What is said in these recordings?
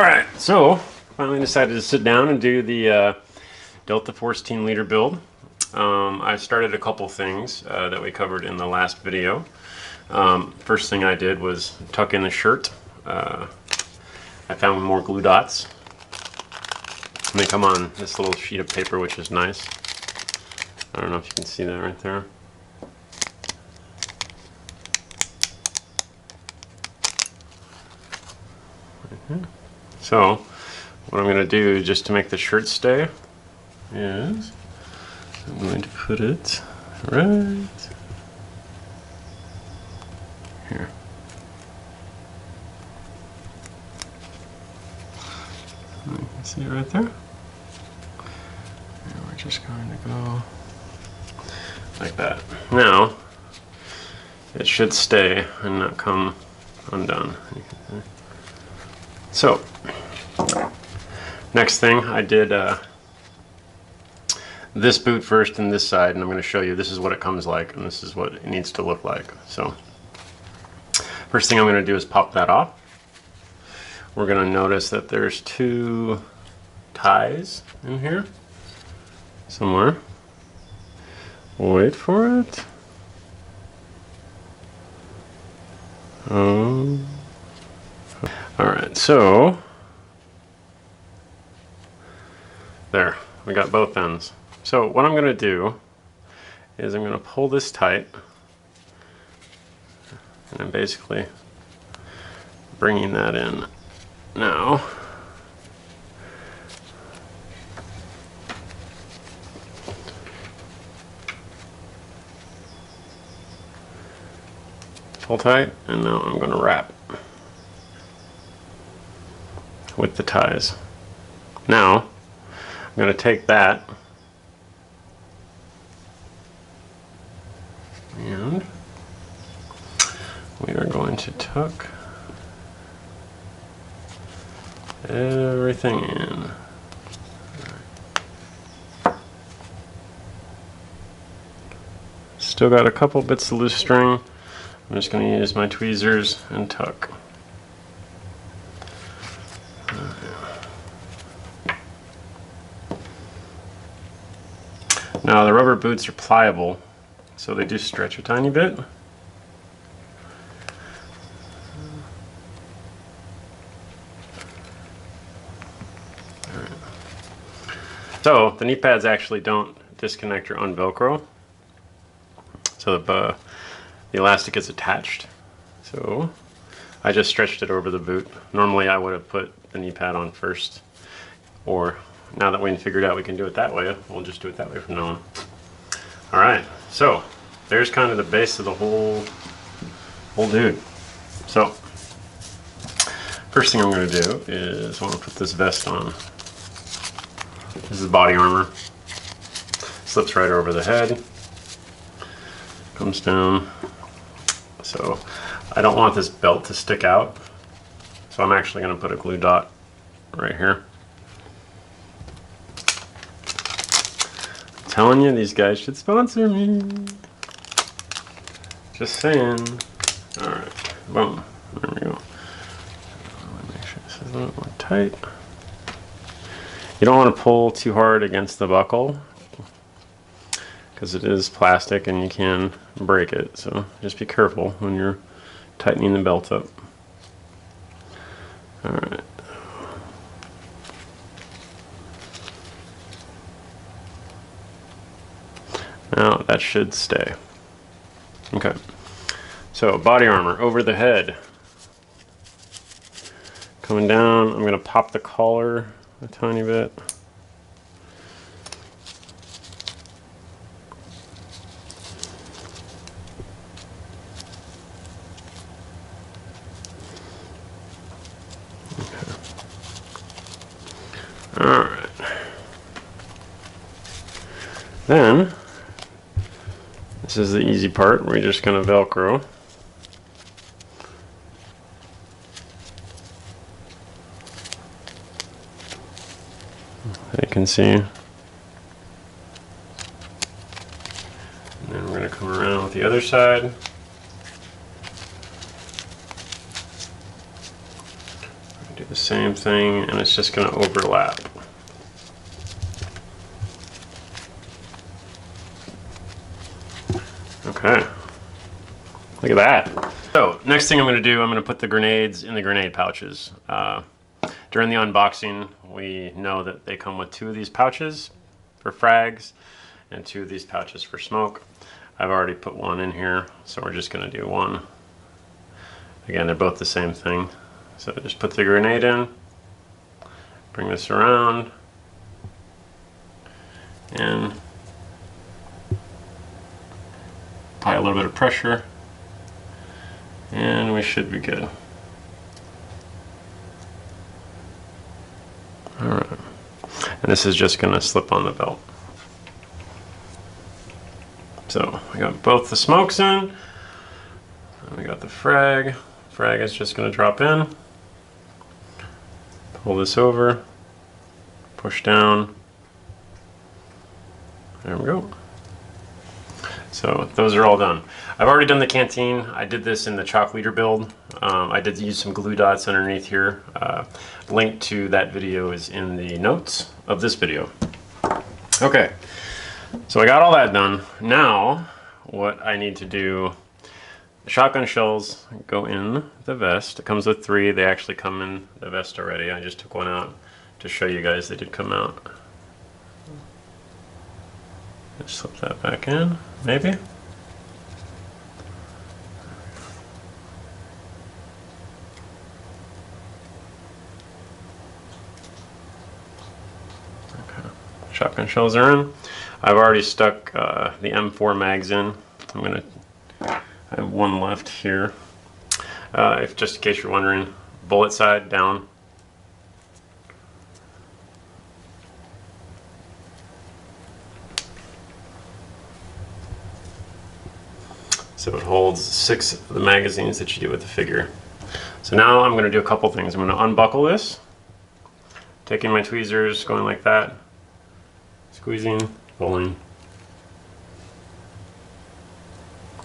Alright, so finally decided to sit down and do the Delta Force Team Leader build. I started a couple things that we covered in the last video. First thing I did was tuck in the shirt. I found more glue dots. And they come on this little sheet of paper, which is nice. I don't know if you can see that right there. So, what I'm going to do just to make the shirt stay is I'm going to put it right here. You can see it right there. And we're just going to go like that. Now, it should stay and not come undone. So, next thing, I did this boot first and this side, and I'm going to show you this is what it comes like and this is what it needs to look like. So, first thing I'm going to do is pop that off. We're going to notice that there's two ties in here somewhere. Wait for it. Alright, so there, we got both ends. So what I'm going to do is I'm going to pull this tight, and I'm basically bringing that in now. Pull tight, and now I'm going to wrap with the ties. Now I'm going to take that and we are going to tuck everything in. Still got a couple bits of loose string. I'm just going to use my tweezers and tuck. Now the rubber boots are pliable, so they do stretch a tiny bit. So the knee pads actually don't disconnect or unvelcro, so the elastic is attached. So I just stretched it over the boot. Normally I would have put the knee pad on first, or now that we figured out we can do it that way, we'll just do it that way from now on. Alright, so there's kind of the base of the whole dude. So first thing I'm going to do is I want to put this vest on. This is body armor. Slips right over the head. Comes down. So I don't want this belt to stick out. So I'm actually going to put a glue dot right here. I'm telling you, these guys should sponsor me. Just saying. Alright, boom. There we go. Make sure this is a little more tight. You don't want to pull too hard against the buckle because it is plastic and you can break it. So just be careful when you're tightening the belt up. Alright. Now that should stay. Okay. So body armor over the head. Coming down, I'm going to pop the collar a tiny bit. Okay. Alright. Then this is the easy part. We're just going to Velcro. You can see. And then we're going to come around with the other side. the same thing, and it's just going to overlap. Okay, look at that. So next thing I'm going to do, I'm going to put the grenades in the grenade pouches. During the unboxing, we know that they come with 2 of these pouches for frags and 2 of these pouches for smoke. I've already put 1 in here, so we're just going to do 1. Again, they're both the same thing. So just put the grenade in, bring this around, and apply a little bit of pressure, and we should be good. Alright, and this is just going to slip on the belt. So we got both the smokes in, and we got the frag. Frag is just going to drop in, pull this over, push down, there we go. So those are all done. I've already done the canteen. I did this in the chalk leader build. I did use some glue dots underneath here. Link to that video is in the notes of this video. Okay, so I got all that done. Now what I need to do, shotgun shells go in the vest. It comes with 3. They actually come in the vest already. I just took one out to show you guys they did come out. Just slip that back in, maybe. Okay, shotgun shells are in. I've already stuck the M4 mags in. I have 1 left here. If just in case you're wondering, bullet side down. So it holds 6 of the magazines that you get with the figure. So now I'm going to do a couple things. I'm going to unbuckle this, taking my tweezers, going like that, squeezing, pulling.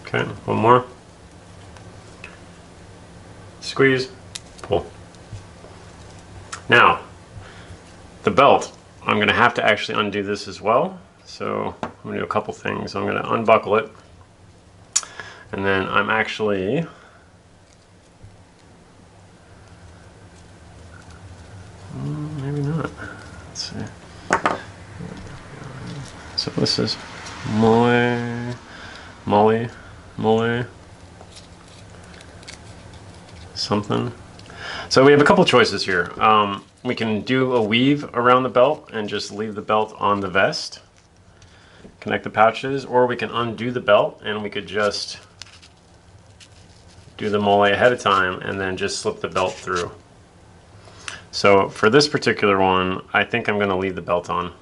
Okay, 1 more. Squeeze, pull. Now, the belt, I'm going to have to actually undo this as well. So I'm going to do a couple things. I'm going to unbuckle it. And then I'm actually maybe not. Let's see. So this is MOLLE something. So we have a couple choices here. We can do a weave around the belt and just leave the belt on the vest, connect the pouches, or we can undo the belt and we could just do the MOLLE ahead of time and then just slip the belt through. So for this particular one, I think I'm going to leave the belt on.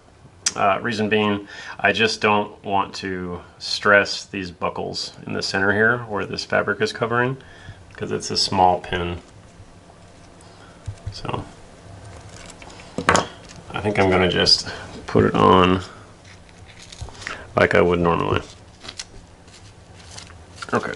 Reason being, I just don't want to stress these buckles in the center here where this fabric is covering, because it's a small pin. So I think I'm going to just put it on like I would normally. Okay.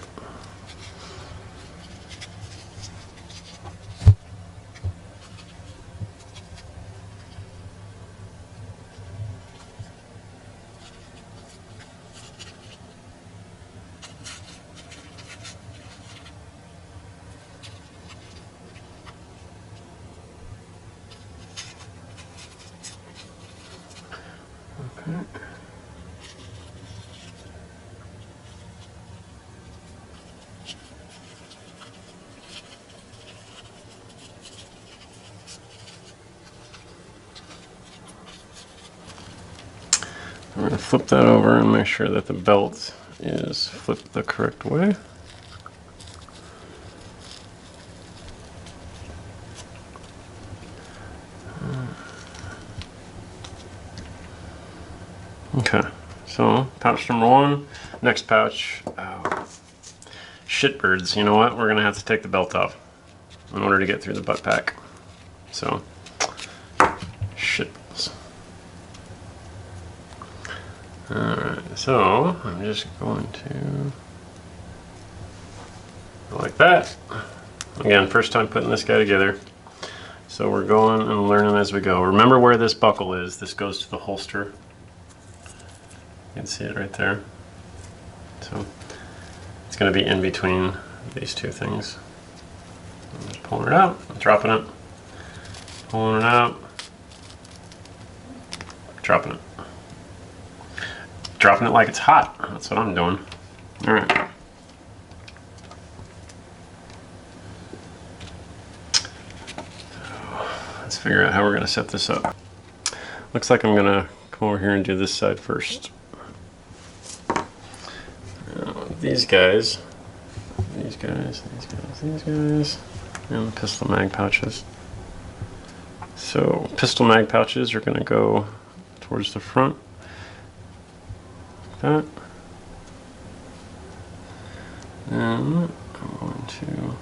I'm going to flip that over and make sure that the belt is flipped the correct way. Okay, so pouch number 1. Next pouch, shitbirds. You know what? We're going to have to take the belt off in order to get through the butt pack. So, shitballs. Alright, so I'm just going to go like that. Again, first time putting this guy together. So we're going and learning as we go. Remember where this buckle is. This goes to the holster. You can see it right there. So it's going to be in between these two things. I'm just pulling it out, dropping it, pulling it out, dropping it. Dropping it like it's hot. That's what I'm doing. All right. Let's figure out how we're going to set this up. Looks like I'm going to come over here and do this side first. These guys, and the pistol mag pouches. So pistol mag pouches are going to go towards the front. Like that. And I'm going to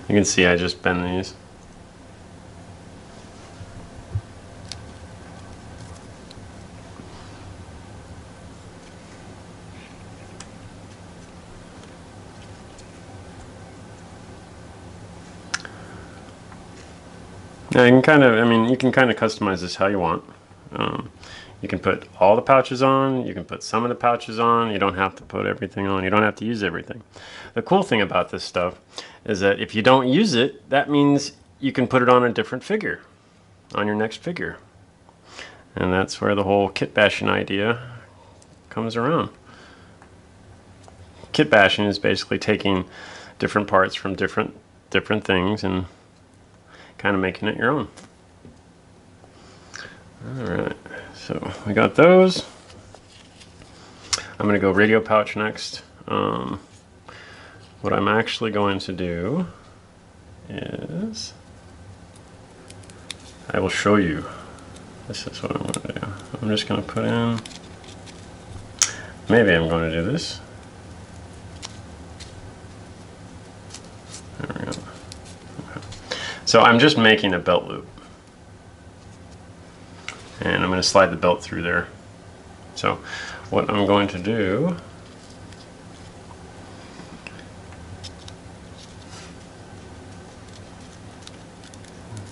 you can see I just bend these. Now you can kind of, you can kind of customize this how you want. You can put all the pouches on, you can put some of the pouches on, you don't have to put everything on, you don't have to use everything. The cool thing about this stuff is that if you don't use it, that means you can put it on a different figure, on your next figure. And that's where the whole kit bashing idea comes around. Kit bashing is basically taking different parts from different things and kind of making it your own. Alright, so we got those. I'm going to go radio pouch next. What I'm actually going to do is I will show you. This is what I'm going to do. I'm just going to put in, maybe I'm going to do this. There we go. Okay. So I'm just making a belt loop. And I'm going to slide the belt through there. So what I'm going to do,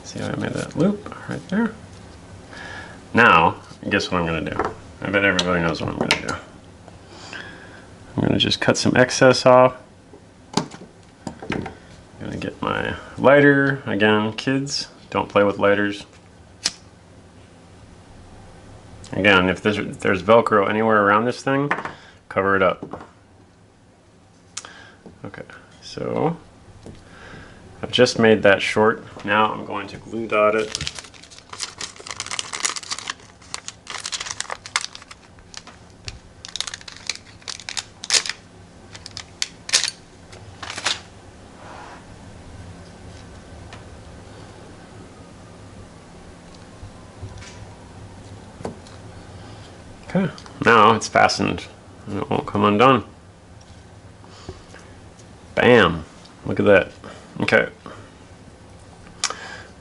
see how I made that loop right there? Now, guess what I'm going to do? I bet everybody knows what I'm going to do. I'm going to just cut some excess off. I'm going to get my lighter. Again, kids, don't play with lighters. Again, if there's Velcro anywhere around this thing, cover it up. Okay, so I've just made that short. Now I'm going to glue dot it. Okay, now it's fastened and it won't come undone. Bam! Look at that. Okay.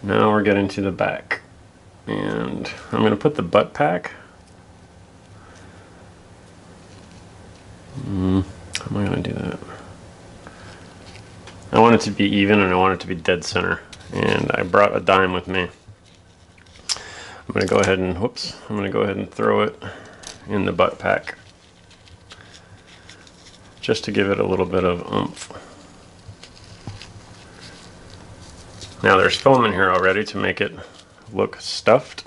Now we're getting to the back. And I'm going to put the butt pack. How am I going to do that? I want it to be even and I want it to be dead center. And I brought a dime with me. I'm going to go ahead and, whoops, I'm going to go ahead and throw it in the butt pack just to give it a little bit of oomph. Now there's foam in here already to make it look stuffed,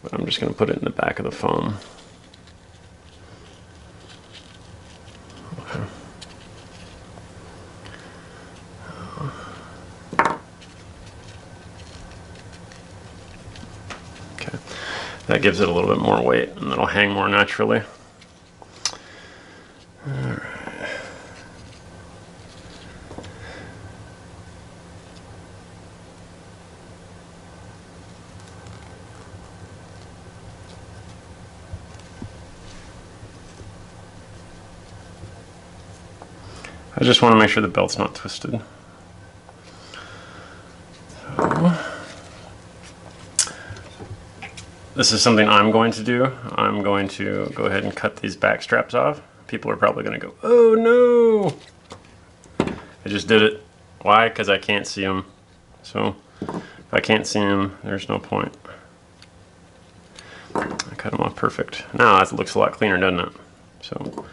but I'm just going to put it in the back of the foam. Okay. That gives it a little bit more weight and it'll hang more naturally. Alright. I just want to make sure the belt's not twisted. So, this is something I'm going to do. I'm going to go ahead and cut these back straps off. People are probably going to go, oh no! I just did it. Why? Because I can't see them. So if I can't see them, there's no point. I cut them off perfect. Now that looks a lot cleaner, doesn't it? So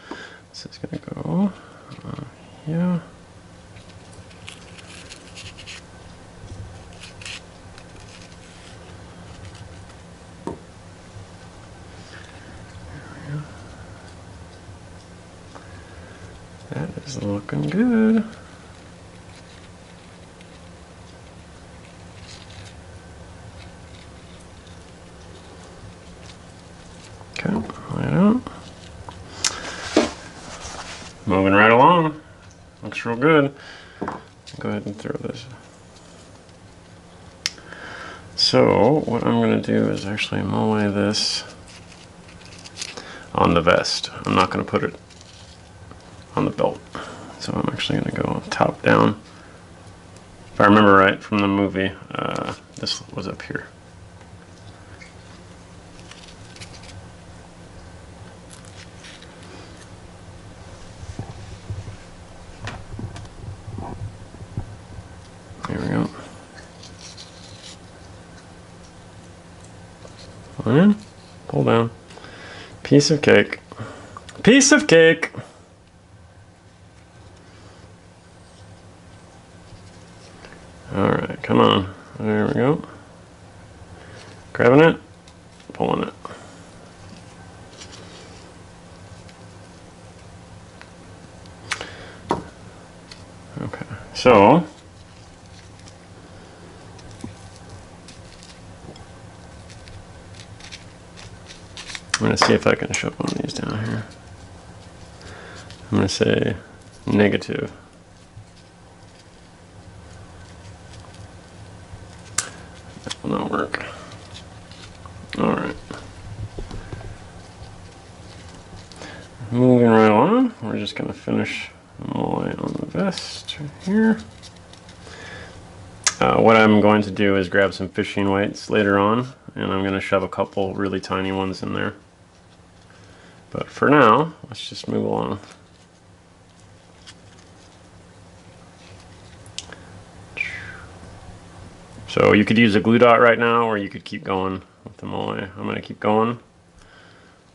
this is going to go here. That is looking good. Okay, right out. Moving right along. Looks real good. Go ahead and throw this. So what I'm going to do is actually molle this on the vest. I'm not going to put it on the belt. So I'm actually going to go top down. If I remember right from the movie, this was up here. There we go. Pull in, pull down. Piece of cake. Piece of cake! Alright, come on. There we go. Grabbing it, pulling it. Okay, so I'm going to see if I can shove one of these down here. I'm going to say negative. That will not work. Alright. Moving right on, we're just going to finish molle on the vest right here. What I'm going to do is grab some fishing weights later on, and I'm going to shove a couple really tiny ones in there. But for now, let's just move along. So you could use a glue dot right now, or you could keep going with the molle. I'm going to keep going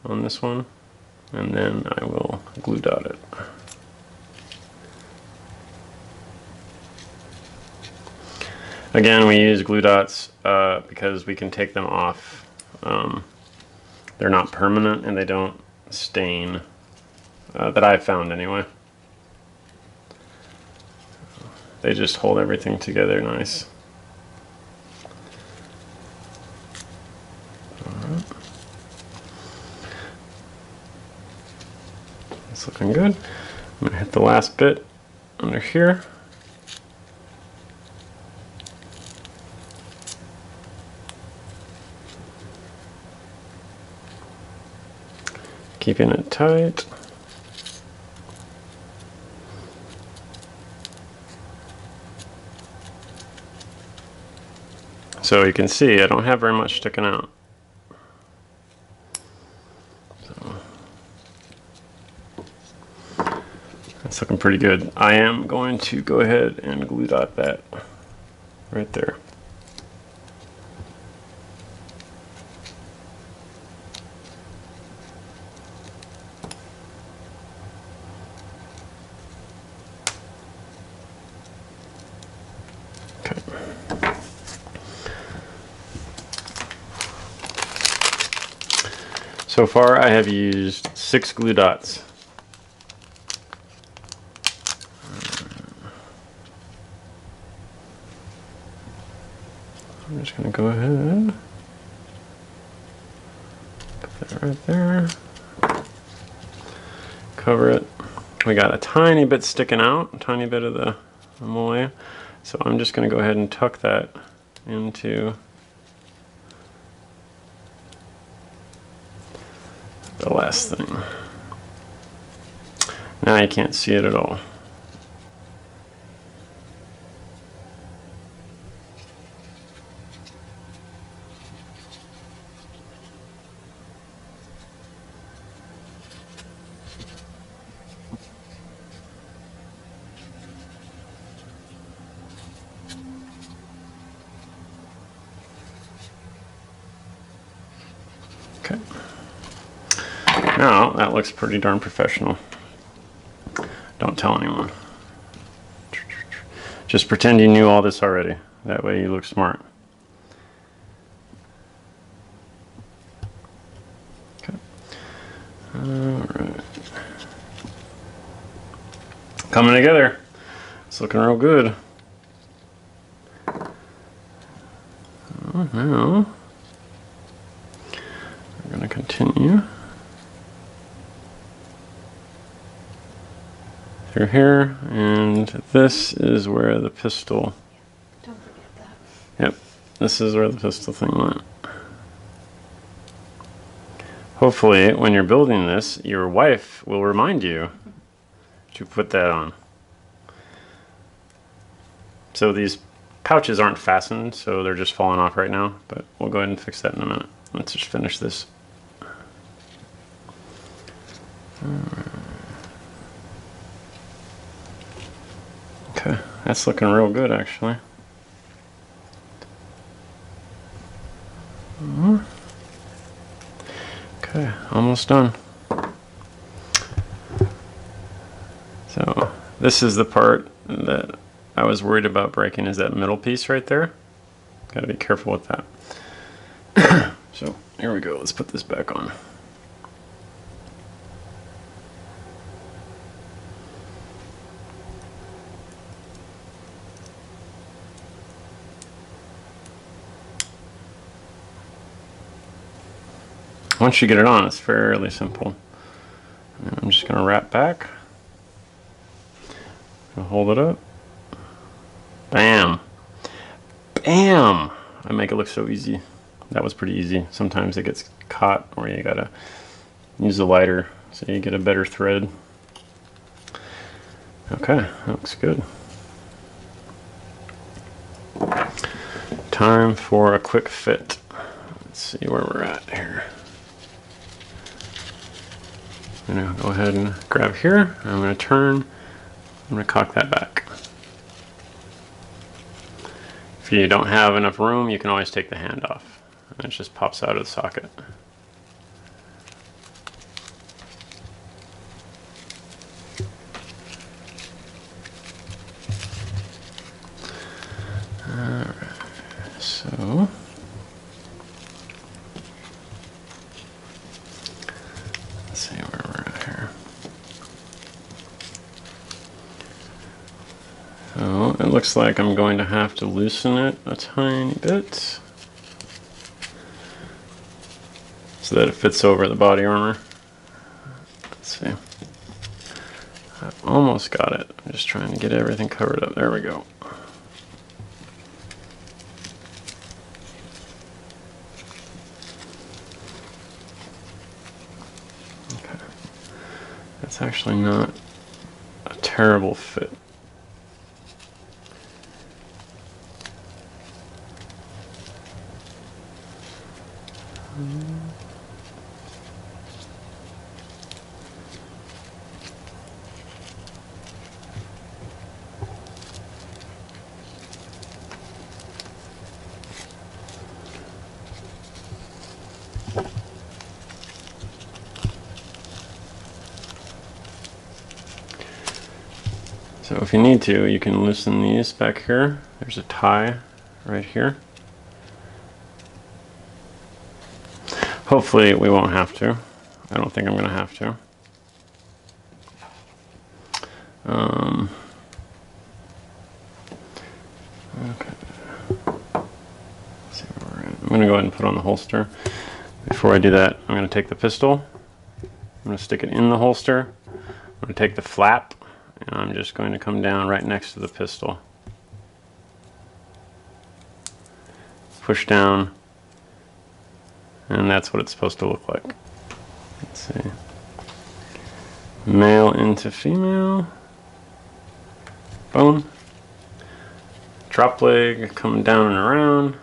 on this one, and then I will glue dot it. Again, we use glue dots because we can take them off. They're not permanent and they don't stain, that I've found anyway. They just hold everything together nice. Alright. It's looking good. I'm going to hit the last bit under here. Keeping it tight. So you can see I don't have very much sticking out. So that's looking pretty good. I am going to go ahead and glue dot that right there. So far I have used 6 glue dots. I'm just going to go ahead, put that right there, cover it. We got a tiny bit sticking out, a tiny bit of the molle. So I'm just going to go ahead and tuck that into the last thing. Now you can't see it at all. Now, that looks pretty darn professional. Don't tell anyone. Just pretend you knew all this already. That way you look smart. Okay. Alright. Coming together. It's looking real good. Now, we're going to continue through here, and this is where the pistol. Don't forget that. Yep, this is where the pistol thing went. Hopefully, when you're building this, your wife will remind you to put that on. So these pouches aren't fastened, so they're just falling off right now, but we'll go ahead and fix that in a minute. Let's just finish this. Okay, that's looking real good actually. Okay, almost done. So this is the part that I was worried about breaking, is that middle piece right there. Got to be careful with that. So here we go, let's put this back on. Once you get it on, it's fairly simple. And I'm just going to wrap back. Hold it up. Bam! Bam! I make it look so easy. That was pretty easy. Sometimes it gets caught, or you gotta use a lighter so you get a better thread. Okay, that looks good. Time for a quick fit. Let's see where we're at here. I'm gonna go ahead and grab here. I'm gonna turn. I'm gonna cock that back. If you don't have enough room, you can always take the hand off. And it just pops out of the socket. Alright, so let's see where we're at here. So it looks like I'm going to have to loosen it a tiny bit so that it fits over the body armor. Let's see. I almost got it. I'm just trying to get everything covered up. There we go. Okay. That's actually not a terrible fit. So if you need to, you can loosen these back here. There's a tie right here. Hopefully we won't have to. I don't think I'm going to have to. Okay. Let's see where we're at. I'm going to go ahead and put on the holster. Before I do that, I'm going to take the pistol. I'm going to stick it in the holster. I'm going to take the flap, and I'm just going to come down right next to the pistol. Push down, and that's what it's supposed to look like. Let's see. Male into female. Boom. Drop leg coming down and around.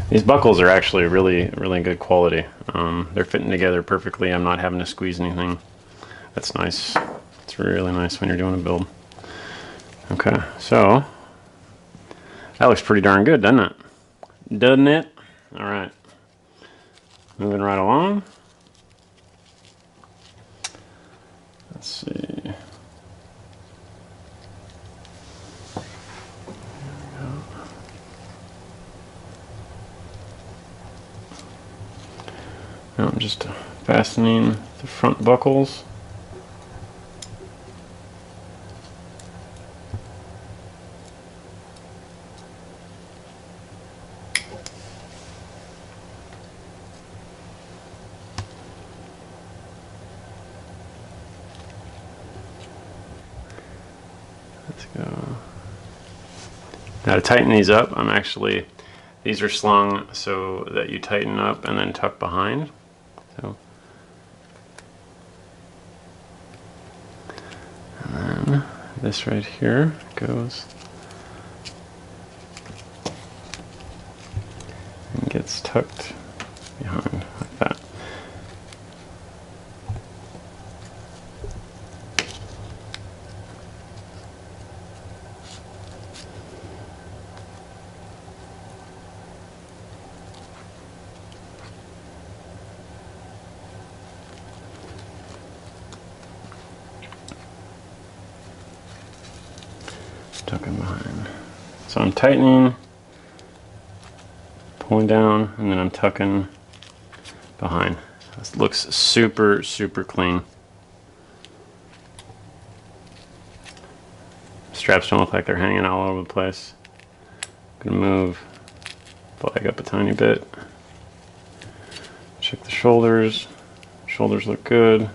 These buckles are actually really good quality. They're fitting together perfectly. I'm not having to squeeze anything. That's nice. It's really nice when you're doing a build. Okay, so That looks pretty darn good, doesn't it? Doesn't it? All right. Moving right along. Let's see. Now I'm just fastening the front buckles. Let's go. Now to tighten these up, these are slung so that you tighten up and then tuck behind. So, and then this right here goes and gets tucked behind like that. Tucking behind. So I'm tightening, pulling down, and then I'm tucking behind. This looks super, super clean. Straps don't look like they're hanging all over the place. I'm gonna move the leg up a tiny bit. Check the shoulders. Shoulders look good.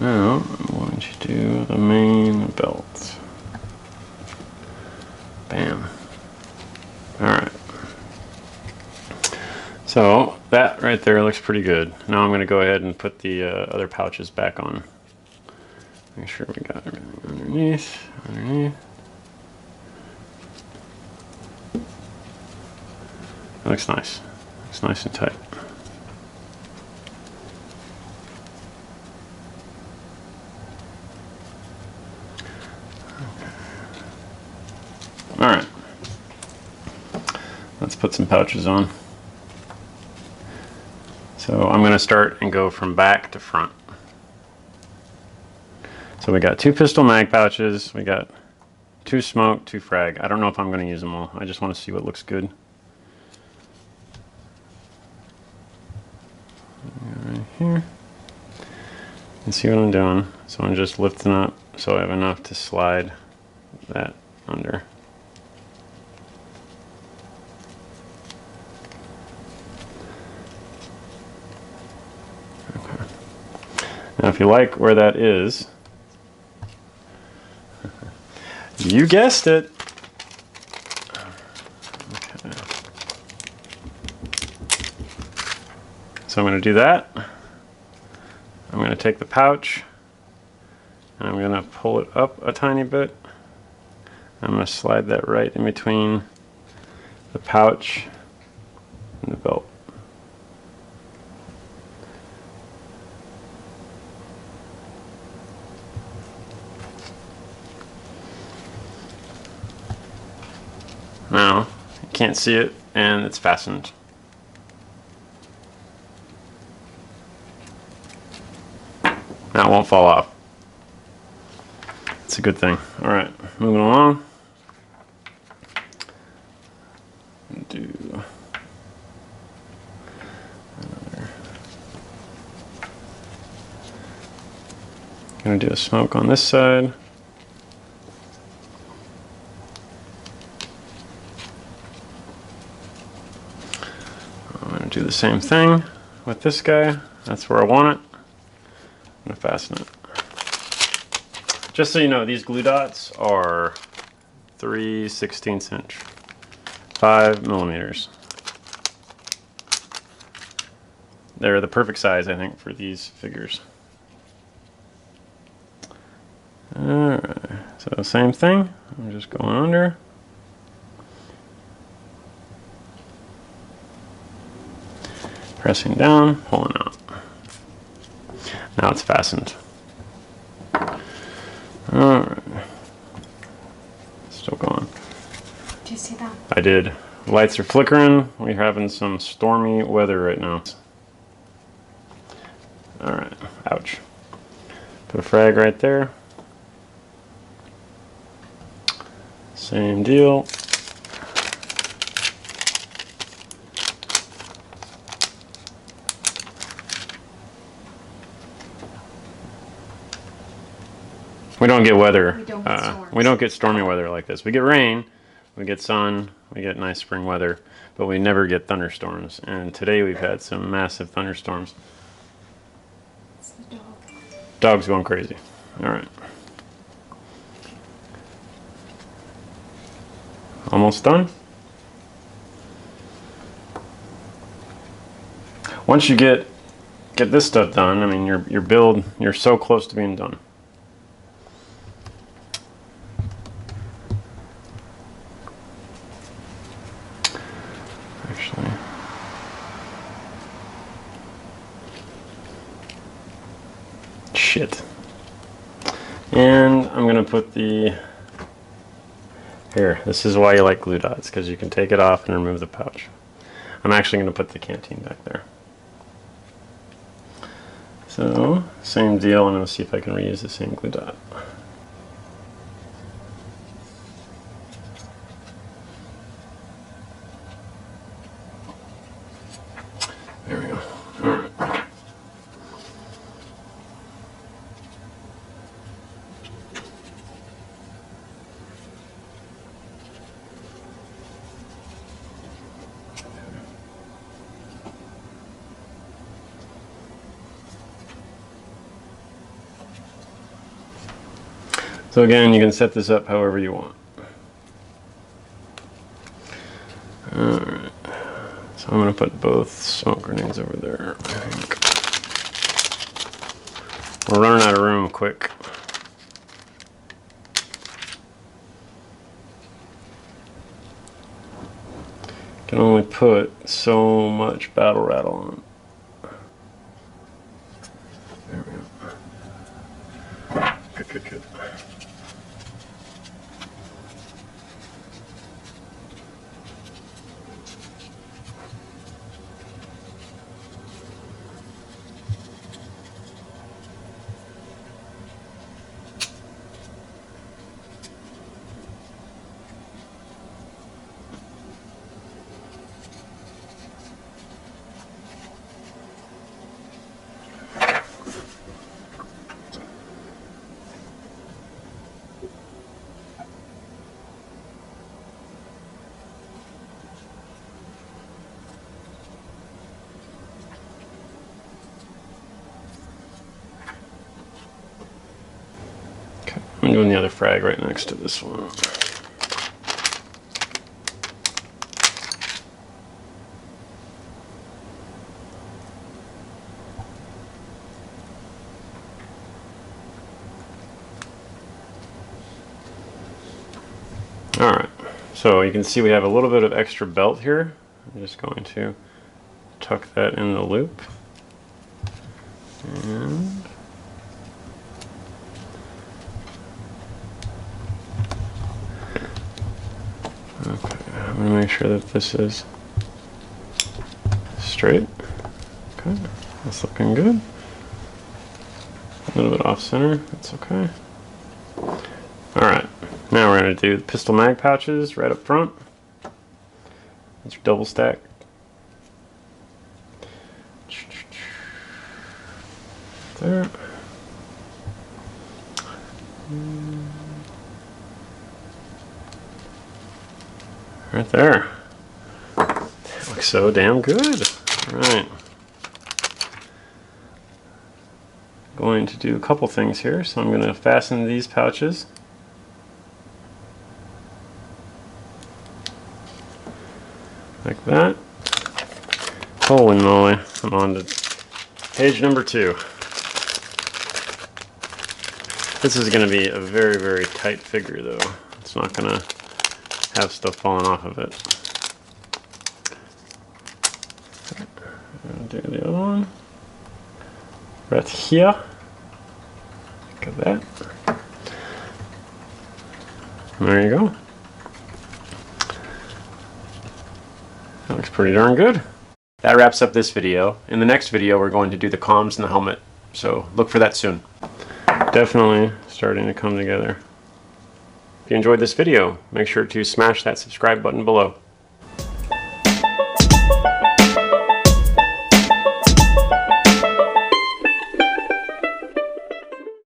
Now, I'm going to do the main belt. Bam. Alright. So, that right there looks pretty good. Now I'm going to go ahead and put the other pouches back on. Make sure we got everything underneath. It looks nice. Looks nice and tight. Alright, let's put some pouches on. So I'm going to start and go from back to front. So we got 2 pistol mag pouches, we got 2 smoke, 2 frag. I don't know if I'm going to use them all, I just want to see what looks good. Right here. You see what I'm doing. So I'm just lifting up so I have enough to slide that under. Now if you like where that is, you guessed it. Okay. So I'm going to do that. I'm going to take the pouch and I'm going to pull it up a tiny bit. I'm going to slide that right in between the pouch and the belt. Now, you can't see it, and it's fastened. Now it won't fall off. It's a good thing. Alright, moving along. Do another. Gonna do a smoke on this side. Do the same thing with this guy. That's where I want it. I'm going to fasten it. Just so you know, these glue dots are 3/16 inch, 5 millimeters. They're the perfect size, I think, for these figures. Alright, so same thing. I'm just going under. Pressing down, pulling out. Now it's fastened. Alright. Still going. Did you see that? I did. Lights are flickering. We're having some stormy weather right now. Alright. Ouch. Put a frag right there. Same deal. We don't get weather. We don't get stormy weather like this. We get rain, we get sun, we get nice spring weather, but we never get thunderstorms. And today we've had some massive thunderstorms. It's the dog. Dog's going crazy. All right. Almost done. Once you get this stuff done, I mean, your build, you're so close to being done. Actually, shit. And I'm gonna put the here. This is why you like glue dots, because you can take it off and remove the pouch. I'm actually gonna put the canteen back there. So same deal. I'm gonna see if I can reuse the same glue dot. There we go. All right. So again, you can set this up however you want. All right. So I'm going to put both smoke grenades over there, I think. We're running out of room quick. Can only put so much battle rattle on. There we go. Good, good, good. I'm doing the other frag right next to this one. All right, so you can see we have a little bit of extra belt here. I'm just going to tuck that in the loop. And okay, I'm going to make sure that this is straight. Okay, that's looking good. A little bit off center, that's okay. Alright, now we're going to do the pistol mag pouches right up front. That's your double stack. There. Right there. That looks so damn good. All right. Going to do a couple things here. So I'm going to fasten these pouches. Like that. Holy moly. I'm on to page number 2. This is going to be a very, very tight figure though. It's not going to have stuff falling off of it. I'm going to do the other one. Right here. Look at that. There you go. That looks pretty darn good. That wraps up this video. In the next video, we're going to do the comms and the helmet. So look for that soon. Definitely starting to come together. If you enjoyed this video, make sure to smash that subscribe button below.